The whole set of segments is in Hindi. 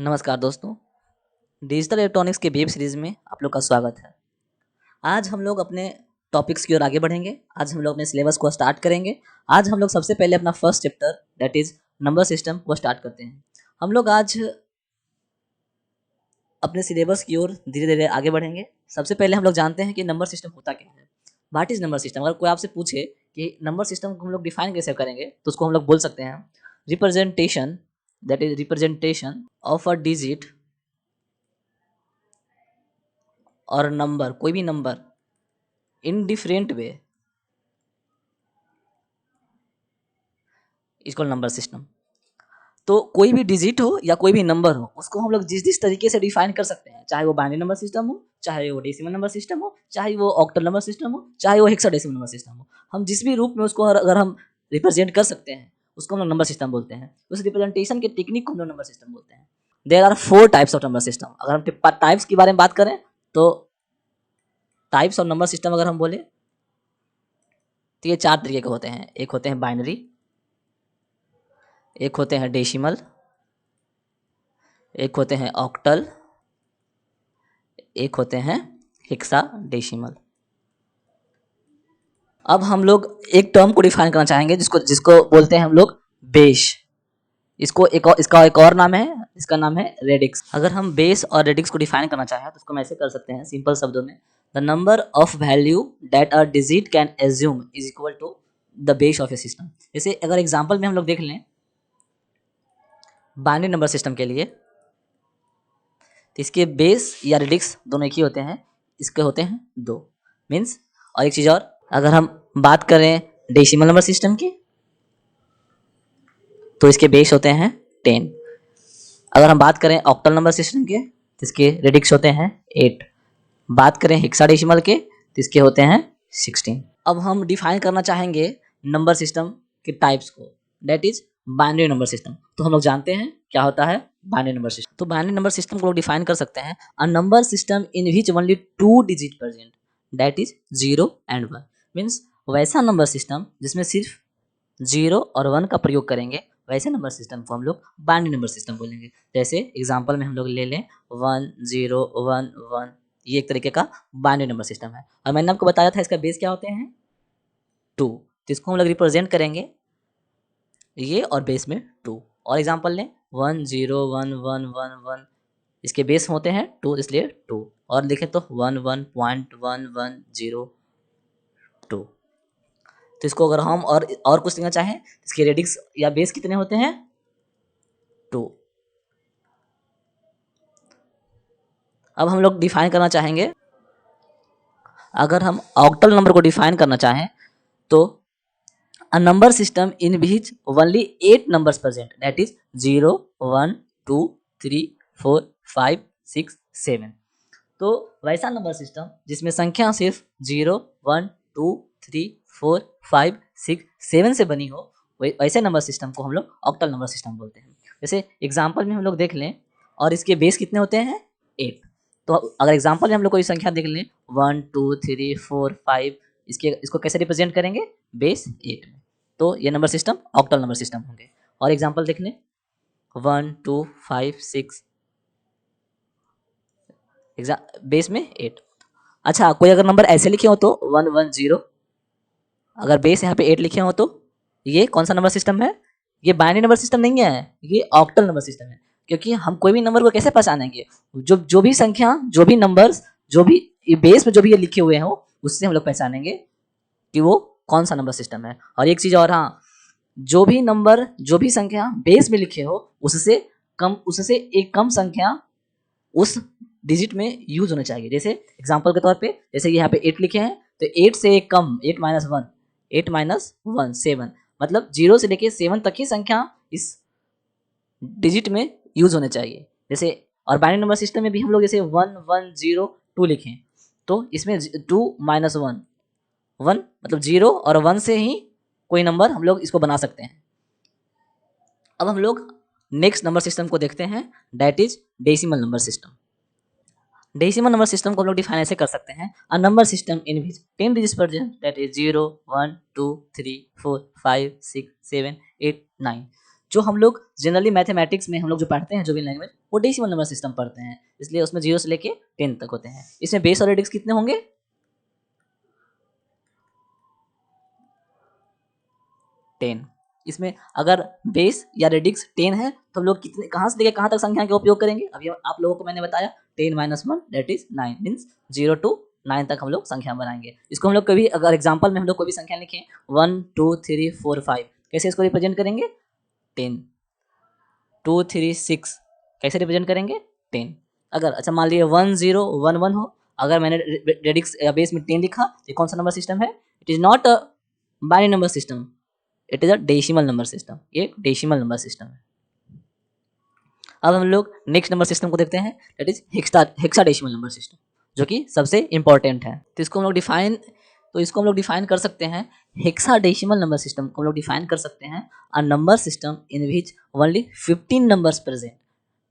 नमस्कार दोस्तों, डिजिटल इलेक्ट्रॉनिक्स के वेब सीरीज़ में आप लोग का स्वागत है। आज हम लोग अपने टॉपिक्स की ओर आगे बढ़ेंगे। आज हम लोग अपने सिलेबस को स्टार्ट करेंगे। आज हम लोग सबसे पहले अपना first chapter that is number system को स्टार्ट करते हैं। हम लोग आज अपने सिलेबस की ओर धीरे-धीरे आगे बढ़ेंगे। सबसे पहले हम लोग जानते हैं कि नंबर सिस्टम होता क्या है। What is number system? अगर कोई आपसे पूछे कि नंबर सिस्टम को हम लोग डिफाइन कैसे करेंगे, तो उसको हम लोग बोल सकते हैं representation that is representation of a digit और नंबर, कोई भी नंबर इन डिफरेंट वे इसको नंबर सिस्टम। तो कोई भी डिजिट हो या कोई भी नंबर हो, उसको हम लोग जिस तरीके से डिफाइन कर सकते हैं, चाहे वो बाइनरी नंबर सिस्टम हो, चाहे वो डेसिमल नंबर सिस्टम हो, चाहे वो ऑक्टल नंबर सिस्टम हो, चाहे वो हेक्साडेसिमल नंबर सिस्टम हो, हम जिस भी रूप में उसको अगर हम रिप्रेजेंट कर सकते हैं, उसको हम लोग नंबर सिस्टम बोलते हैं। उस रिप्रेजेंटेशन के टेक्निक को हम लोग नंबर सिस्टम बोलते हैं। There are 4 types of number system. अगर हम टाइप्स के बारे में बात करें तो टाइप्स ऑफ नंबर सिस्टम अगर हम बोले तो ये 4 तरीके के होते हैं। एक होते हैं बाइनरी, एक होते हैं डेसिमल, एक होते हैं ऑक्टल, एक होते हैं हेक्साडेसिमल। अब हम लोग एक टर्म को डिफाइन करना चाहेंगे जिसको जिसको बोलते हैं हम लोग बेस। इसका एक और नाम है, इसका नाम है रेडिक्स। अगर हम बेस और रेडिक्स को डिफाइन करना चाहें तो उसको हम ऐसे कर सकते हैं सिंपल शब्दों में, the number of value that a digit can assume is equal to the base of a system. जैसे अगर एग्जांपल में हम लोग देख लें बाइनरी नंबर सिस्टम के लिए, तो इसके बेस या रेडिक्स दोनों एक ही होते हैं। इसके होते हैं 2 मीन्स। और एक चीज़ और, अगर हम बात करें डेसिमल नंबर सिस्टम की तो इसके बेस होते हैं 10। अगर हम बात करें ऑक्टल नंबर सिस्टम के तो इसके रेडिक्स होते हैं 8। बात करें हेक्साडेसिमल के तो इसके होते हैं 16। अब हम डिफाइन करना चाहेंगे नंबर सिस्टम के टाइप्स को, that is binary number system. तो हम लोग जानते हैं क्या होता है बाइनरी नंबर सिस्टम। तो बाइनरी नंबर सिस्टम को लोग डिफाइन कर सकते हैं a number system in which only 2 digit present that is 0 and 1। Means वैसा नंबर सिस्टम जिसमें सिर्फ 0 और 1 का प्रयोग करेंगे, वैसे नंबर सिस्टम को हम लोग बाइनरी नंबर सिस्टम बोलेंगे। जैसे एग्जांपल में हम लोग ले लें 1 0 1 1, ये एक तरीके का बाइनरी नंबर सिस्टम है। और मैंने आपको बताया था इसका बेस क्या होते हैं 2, तो इसको हम लोग रिप्रेजेंट करेंगे ये और बेस में 2। और एग्जांपल लें 1 0 1 1 1 1, इसके बेस होते हैं 2 इसलिए 2। और देखें तो 1 1.1102। तो इसको अगर हम और कुछ लिखना चाहें, इसके रेडिक्स या बेस कितने होते हैं 2। अब हम लोग डिफाइन करना चाहेंगे, अगर हम ऑक्टल नंबर को डिफाइन करना चाहें तो a number system in which only 8 numbers present that is 0 1 2 3 4 5 6 7। तो वैसा नंबर सिस्टम जिसमें संख्या सिर्फ 0 1 2 3 4 5 6 7 से बनी हो, वैसे नंबर सिस्टम को हम लोग ऑक्टल नंबर सिस्टम बोलते हैं। जैसे एग्जांपल में हम लोग देख लें और इसके बेस कितने होते हैं 8। तो अगर एग्जांपल में हम लोग कोई संख्या देख लें 1 2 3 4 5, इसको कैसे रिप्रेजेंट करेंगे बेस 8 में, तो ये number system octal number system होंगे। और एग्जांपल देख लें 1 2 5 6 बेस में 8। अच्छा, कोई अगर नंबर ऐसे लिखे हो तो 1 1 0, अगर बेस यहाँ पे 8 लिखे हो तो ये कौन सा नंबर सिस्टम है? ये बाइनरी नंबर सिस्टम नहीं है, ये ऑक्टल नंबर सिस्टम है। क्योंकि हम कोई भी नंबर को कैसे पहचानेंगे, जो भी संख्या, जो भी नंबर्स, जो भी ये बेस में जो भी ये लिखे हुए हो, उससे हम लोग पहचानेंगे कि वो कौन सा नंबर सिस्टम है। और एक चीज़ और, हाँ, जो भी नंबर, जो भी संख्या बेस में लिखे हो उससे एक कम संख्या उस डिजिट में यूज होना चाहिए। जैसे एग्जांपल के तौर पे, जैसे यहाँ पे 8 लिखे हैं तो 8 से एक कम 8 माइनस 1 7, मतलब 0 से लेके 7 तक ही संख्या इस डिजिट में यूज होने चाहिए। जैसे और बाइनरी नंबर सिस्टम में भी हम लोग जैसे 1 1 0 2 लिखें तो इसमें 2 माइनस 1 1, मतलब 0 और 1 से ही कोई नंबर हम लोग इसको बना सकते हैं। अब हम लोग नेक्स्ट नंबर सिस्टम को देखते हैं, that is decimal number system. Decimal number system को हम लोग डिफाइन ऐसे कर सकते हैं a number system in which 10 digits present that is 0 1 2 3 4 5 6 7 8 9। जो हम लोग जनरली मैथमेटिक्स में हम लोग जो पढ़ते हैं जो भी लैंग्वेज, वो डेसिमल नंबर सिस्टम पढ़ते हैं, इसलिए उसमें 0 से लेके 10 तक होते हैं। इसमें बेस और रेडिक्स कितने होंगे? 10। इसमें अगर बेस या रेडिक्स 10 है तो हम लोग कितने, कहाँ से लेके कहाँ तक संख्या का उपयोग करेंगे? अभी आप लोगों को मैंने बताया 10 - 1 दैट इज 9, मीन्स 0 to 9 तक हम लोग संख्या बनाएंगे। इसको हम लोग कभी अगर एग्जाम्पल में हम लोग कोई भी संख्या लिखें 1 2 3 4 5, कैसे इसको रिप्रेजेंट करेंगे? 10 2 3 6, कैसे रिप्रेजेंट करेंगे? 10। अगर अच्छा मान लीजिए 1 0 1 1 हो, अगर मैंने रेडिक्स या बेस में 10 लिखा तो कौन सा नंबर सिस्टम है? It is not a binary number system, it is a decimal number system. ये डेसिमल नंबर सिस्टम है। अब हम लोग नेक्स्ट नंबर सिस्टम को देखते हैं, that is hexadecimal number system, जो कि सबसे इंपॉर्टेंट है। तो इसको हम लोग डिफाइन कर सकते हैं। हेक्साडेसिमल नंबर सिस्टम को हम लोग डिफाइन कर सकते हैं, a number system in which only 15 numbers present,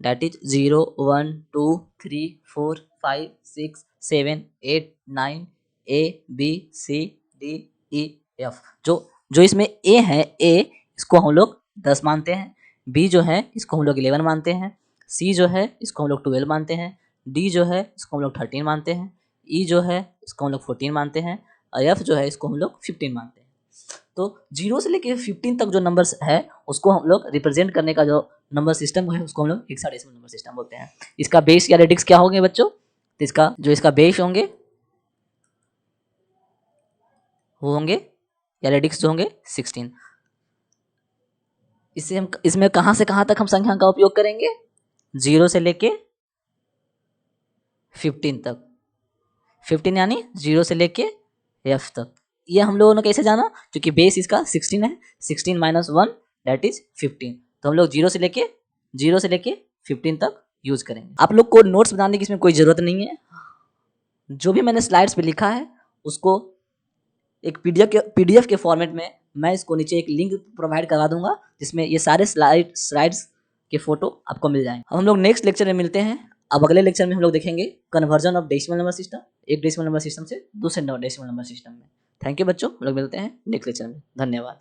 that is 0 1 2 3 4 5 6 7 8 9 A B C D E F। जो इसमें ए है, ए इसको हम लोग 10 मानते हैं, बी जो है इसको हम लोग 11 मानते हैं, सी जो है इसको हम लोग 12 मानते हैं, डी जो है इसको हम लोग 13 मानते हैं, ई जो है इसको हम लोग 14 मानते हैं, और एफ जो है इसको हम लोग 15 मानते हैं। तो 0 से लेके 15 तक जो नंबर्स है उसको हम लोग रिप्रेजेंट करने का जो नंबर सिस्टम है उसको हम लोग हेक्साडेसिमल नंबर सिस्टम बोलते हैं। इसका बेस या रेडिक्स क्या होंगे बच्चों? तो इसका बेस होंगे वो होंगे, या रेडिक्स जो होंगे 16। इसमें कहाँ से कहाँ तक हम संख्या का उपयोग करेंगे? 0 से लेके 15 तक। 15 यानी 0 से लेके f तक। ये हम लोगों ने कैसे जाना? क्योंकि बेस इसका 16 है, 16 - 1 दैट इज 15। तो हम लोग 0 से लेके 15 तक यूज करेंगे। आप लोग को नोट्स बनाने की इसमें कोई ज़रूरत नहीं है। जो भी मैंने स्लाइड्स पे लिखा है उसको एक पीडीएफ के फॉर्मेट में मैं इसको नीचे एक लिंक प्रोवाइड करा दूंगा, जिसमें ये सारे स्लाइड्स के फोटो आपको मिल जाएंगे। हम लोग नेक्स्ट लेक्चर में मिलते हैं। अब अगले लेक्चर में हम लोग देखेंगे conversion of decimal number system, एक डेसिमल नंबर सिस्टम से दूसरे डेसिमल नंबर सिस्टम में। थैंक यू बच्चों, हम लोग मिलते हैं नेक्स्ट लेक्चर में। धन्यवाद।